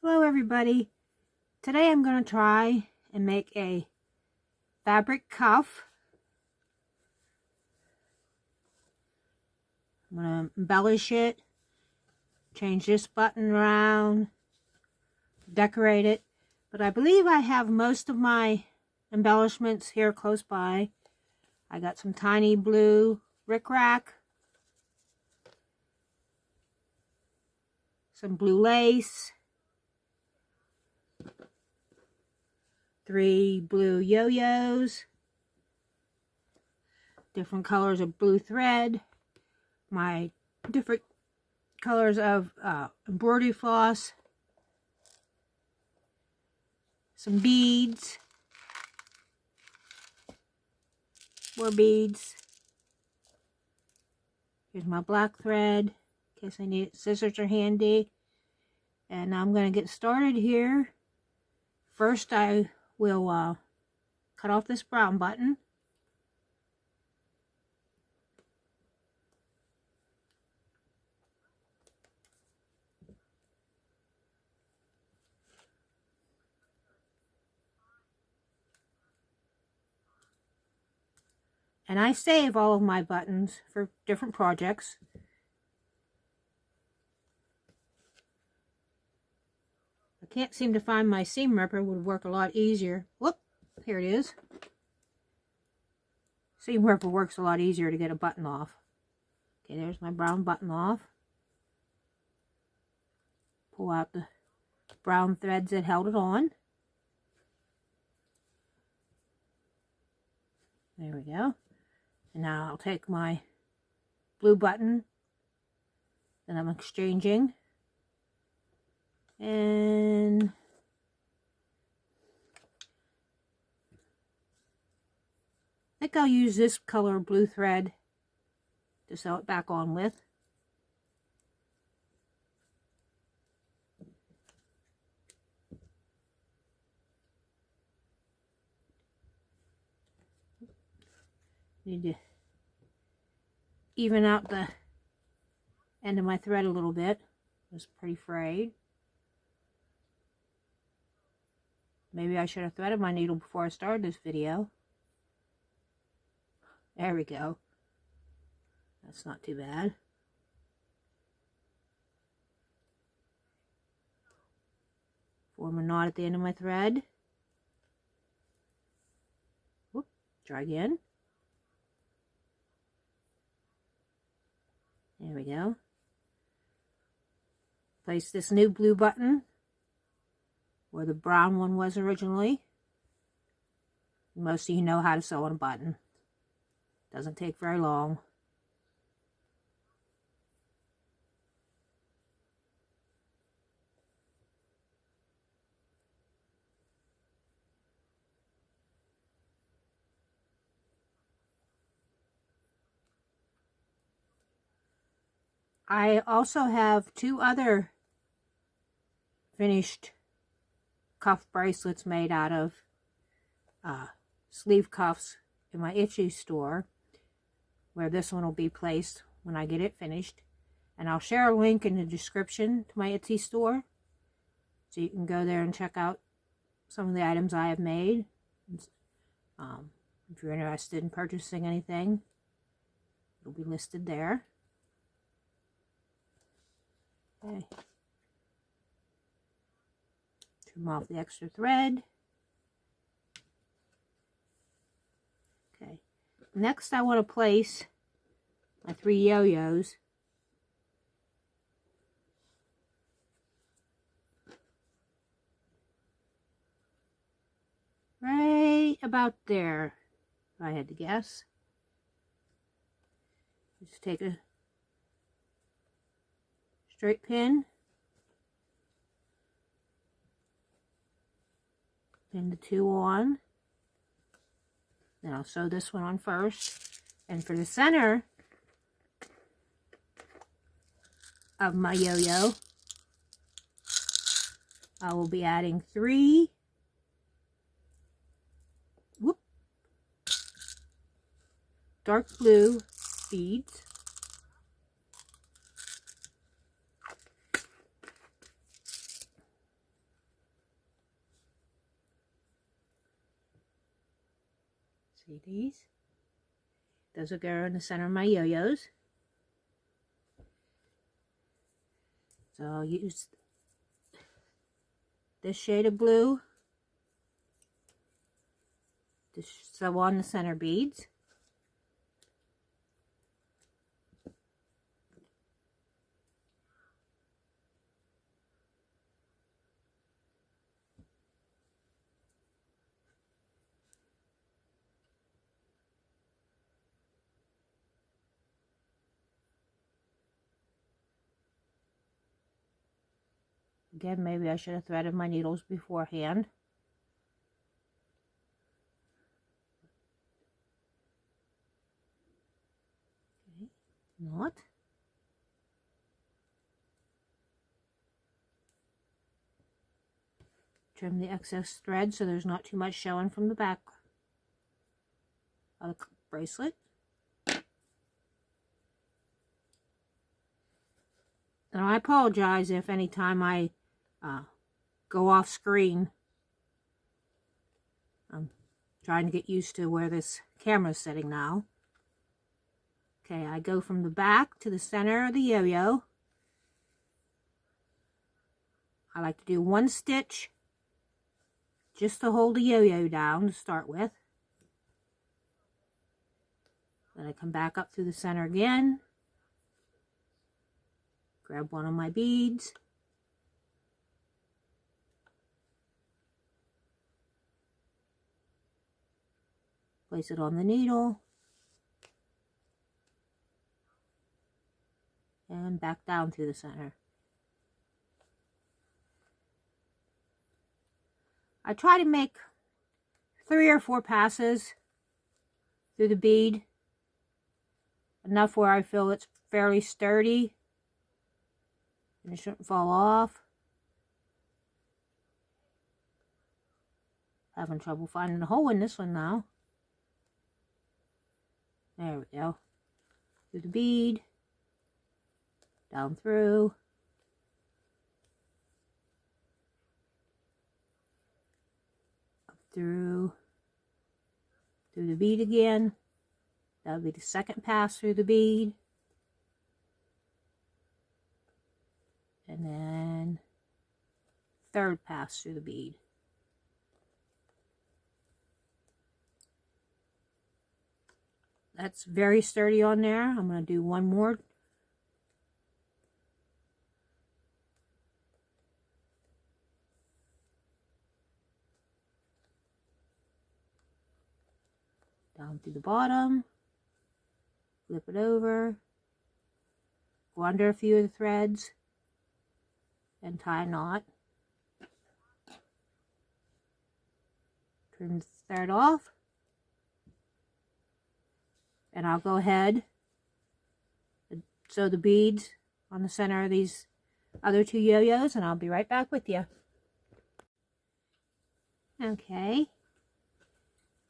Hello everybody. Today I'm going to try and make a fabric cuff. I'm going to embellish it, change this button around, decorate it. But I believe I have most of my embellishments here close by. I got some tiny blue rickrack, some blue lace, 3 blue yo-yos, different colors of blue thread, my different colors of embroidery floss, some beads, more beads. Here's my black thread in case I need it. Scissors are handy. And I'm going to get started here. First I will cut off this brown button. And I save all of my buttons for different projects. I can't seem to find my seam ripper. Would work a lot easier. Whoop, here it is. Seam ripper works a lot easier to get a button off. Okay, there's my brown button off. Pull out the brown threads that held it on. There we go. And now I'll take my blue button that I'm exchanging, and I think I'll use this color blue thread to sew it back on with. Need to even out the end of my thread a little bit. It was pretty frayed. Maybe I should have threaded my needle before I started this video. There we go. That's not too bad. Form a knot at the end of my thread. Whoop, try again. There we go. Place this new blue button where the brown one was originally. Most of you know how to sew on a button. Doesn't take very long. I also have 2 other finished cuff bracelets made out of sleeve cuffs in my Etsy store, where this one will be placed when I get it finished. And I'll share a link in the description to my Etsy store, so you can go there and check out some of the items I have made. If you're interested in purchasing anything, it'll be listed there. Okay. Trim off the extra thread. Okay. Next I want to place my 3 yo-yos right about there, if I had to guess. Just take a straight pin, pin the 2 on, then I'll sew this one on first. And for the center of my yo-yo, I will be adding 3 dark blue beads. See these? Those will go in the center of my yo-yos. So I'll use this shade of blue to sew on the center beads. Again, maybe I should have threaded my needles beforehand. Okay, not. Trim the excess thread so there's not too much showing from the back of the bracelet. And I apologize if anytime I go off screen. I'm trying to get used to where this camera's sitting now. Okay, I go from the back to the center of the yo-yo. I like to do one stitch just to hold the yo-yo down to start with. Then I come back up through the center again. Grab one of my beads. Place it on the needle. And back down through the center. I try to make 3 or 4 passes through the bead. Enough where I feel it's fairly sturdy and it shouldn't fall off. Having trouble finding a hole in this one now. There we go. Through the bead, down through, up through the bead again. That would be the second pass through the bead. And then third pass through the bead. That's very sturdy on there. I'm going to do one more. Down through the bottom. Flip it over. Go under a few of the threads. And tie a knot. Trim the thread off. And I'll go ahead and sew the beads on the center of these other 2 yo-yos, and I'll be right back with you. Okay,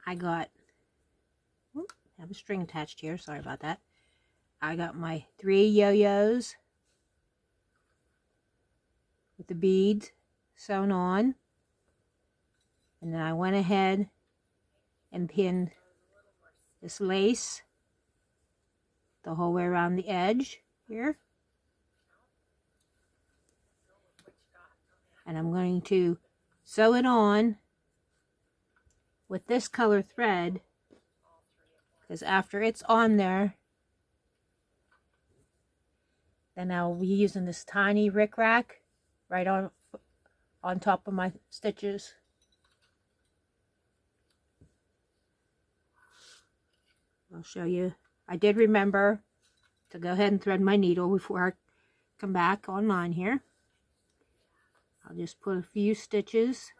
I have a string attached here, sorry about that. I got my 3 yo-yos with the beads sewn on, and then I went ahead and pinned this lace the whole way around the edge here. And I'm going to sew it on with this color thread, because after it's on there, then I'll be using this tiny rickrack right on top of my stitches. I'll show you. I did remember to go ahead and thread my needle before I come back online here. I'll just put a few stitches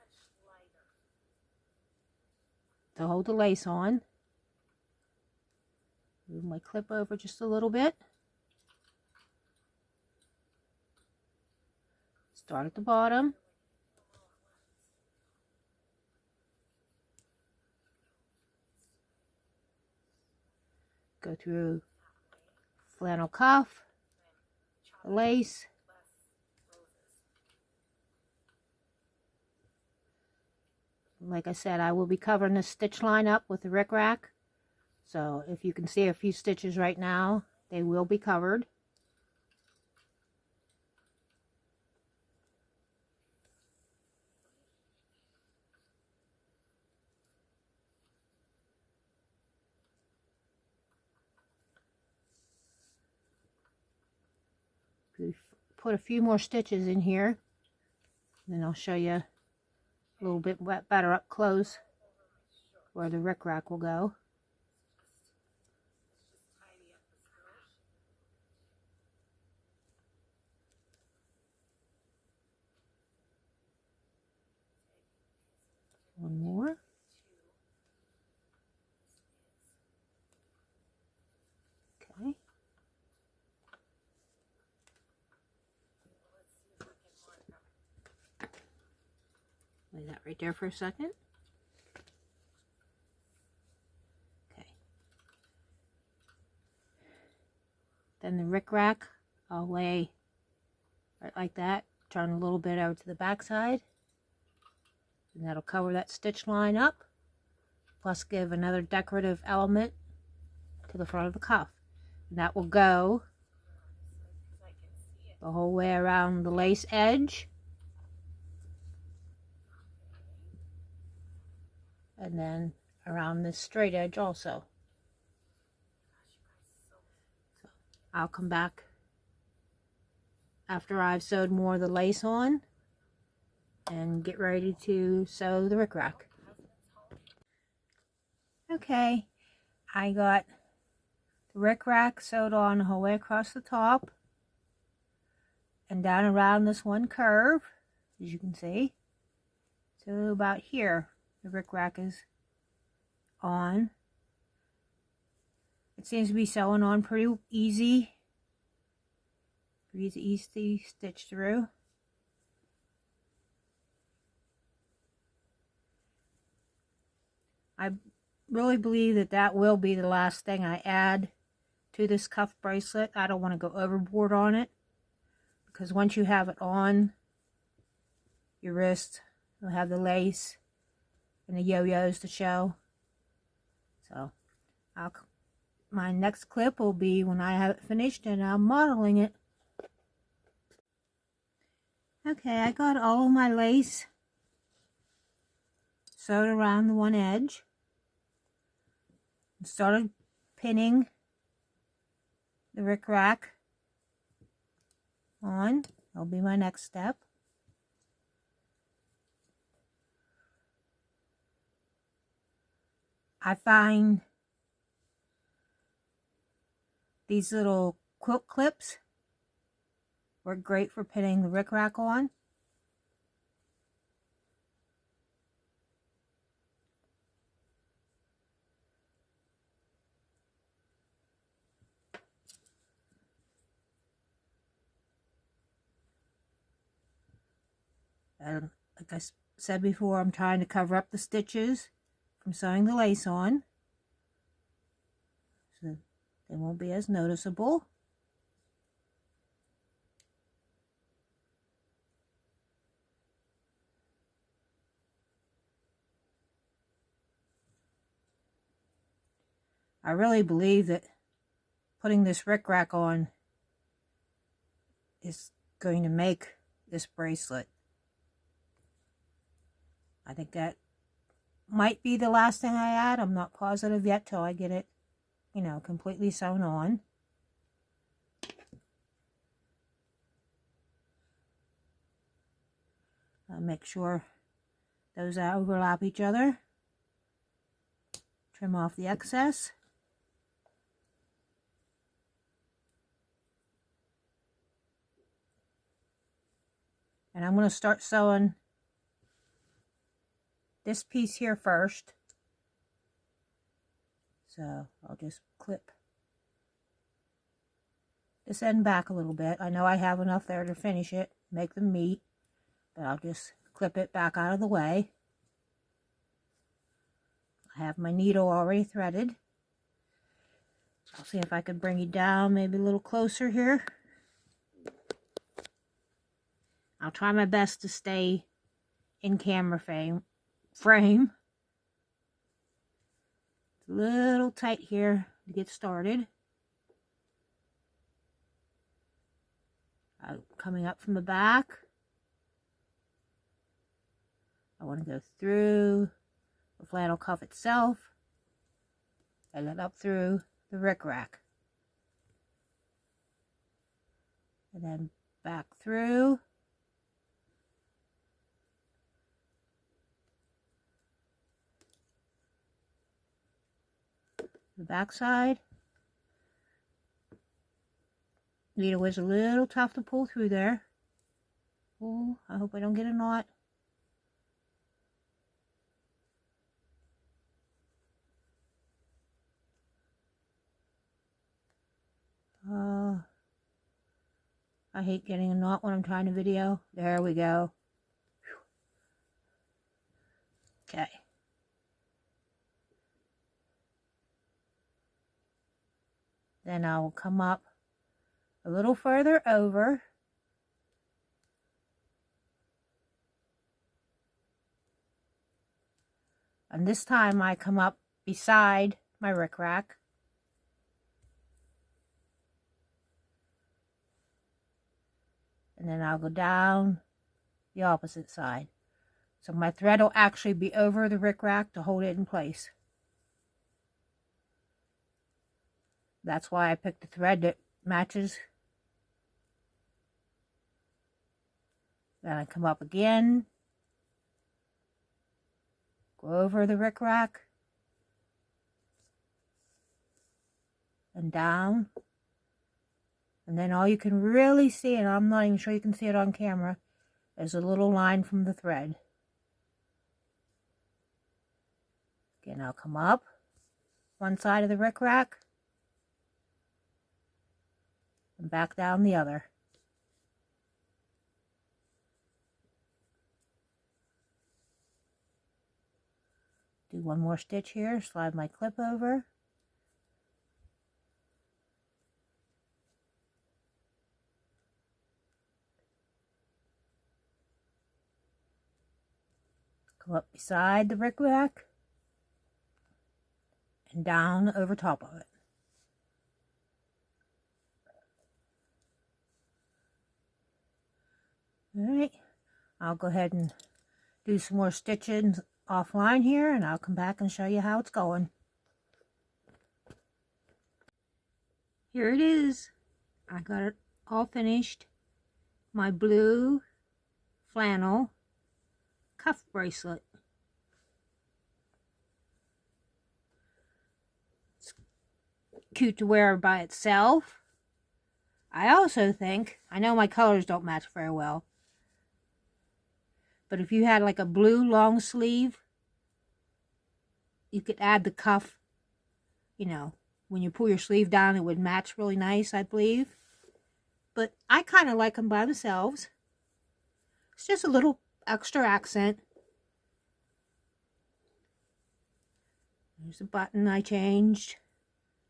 to hold the lace on. Move my clip over just a little bit. Start at the bottom. Go through flannel cuff, the lace, like I said, I will be covering this stitch line up with the rickrack. So if you can see a few stitches right now, they will be covered. Put a few more stitches in here, then I'll show you a little bit better up close where the rickrack will go. One more. Okay. Lay that right there for a second. Okay. Then the rickrack, I'll lay right like that, turn a little bit over to the back side, and that'll cover that stitch line up, plus give another decorative element to the front of the cuff. And that will go the whole way around the lace edge, and then around this straight edge also. So I'll come back after I've sewed more of the lace on and get ready to sew the rickrack. Okay, I got the rickrack sewed on the whole way across the top and down around this one curve, as you can see. So about here, the rickrack is on. It seems to be sewing on pretty easy. Pretty easy stitch through. I really believe that that will be the last thing I add to this cuff bracelet. I don't want to go overboard on it, because once you have it on your wrist, you'll have the lace and the yo-yos to show. So my next clip will be when I have it finished and I'm modeling it. Okay, I got all of my lace sewed around the one edge and started pinning the rickrack on. That'll be my next step. I find these little quilt clips work great for pinning the rickrack on. And like I said before, I'm trying to cover up the stitches from sewing the lace on, so they won't be as noticeable. I really believe that putting this rickrack on is going to make this bracelet. I think that might be the last thing I add. I'm not positive yet till I get it, you know, completely sewn on. I'll make sure those overlap each other. Trim off the excess. And I'm going to start sewing this piece here first. So I'll just clip this end back a little bit. I know I have enough there to finish it, make them meet, but I'll just clip it back out of the way. I have my needle already threaded. I'll see if I could bring you down maybe a little closer here. I'll try my best to stay in camera frame. It's a little tight here to get started. Coming up from the back, I want to go through the flannel cuff itself and then up through the rickrack. And then back through. The back side. Needle was a little tough to pull through there. Oh, I hope I don't get a knot. I hate getting a knot when I'm trying to video. There we go. Okay. Then I will come up a little further over. And this time I come up beside my rickrack. And then I'll go down the opposite side. So my thread will actually be over the rickrack to hold it in place. That's why I picked the thread that matches. Then I come up again, go over the rickrack, and down. And then all you can really see, and I'm not even sure you can see it on camera, is a little line from the thread. Again, I'll come up one side of the rickrack and back down the other. Do one more stitch here, slide my clip over. Go up beside the rickrack and down over top of it. Alright, I'll go ahead and do some more stitching offline here, and I'll come back and show you how it's going. Here it is. I got it all finished. My blue flannel cuff bracelet. It's cute to wear by itself. I also think, I know my colors don't match very well, but if you had like a blue long sleeve, you could add the cuff, you know, when you pull your sleeve down, it would match really nice, I believe. But I kind of like them by themselves. It's just a little extra accent. There's a button I changed.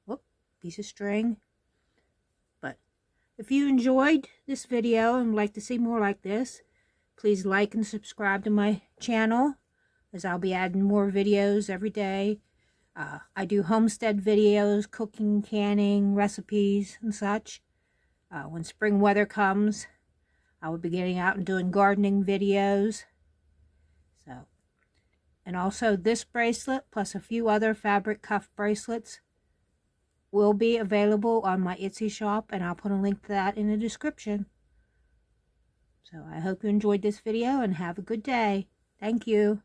Whoop, piece of string. But if you enjoyed this video and would like to see more like this, please like and subscribe to my channel, as I'll be adding more videos every day. I do homestead videos, cooking, canning, recipes, and such. When spring weather comes, I will be getting out and doing gardening videos. So, and also this bracelet, plus a few other fabric cuff bracelets, will be available on my Etsy shop, and I'll put a link to that in the description. So I hope you enjoyed this video and have a good day. Thank you.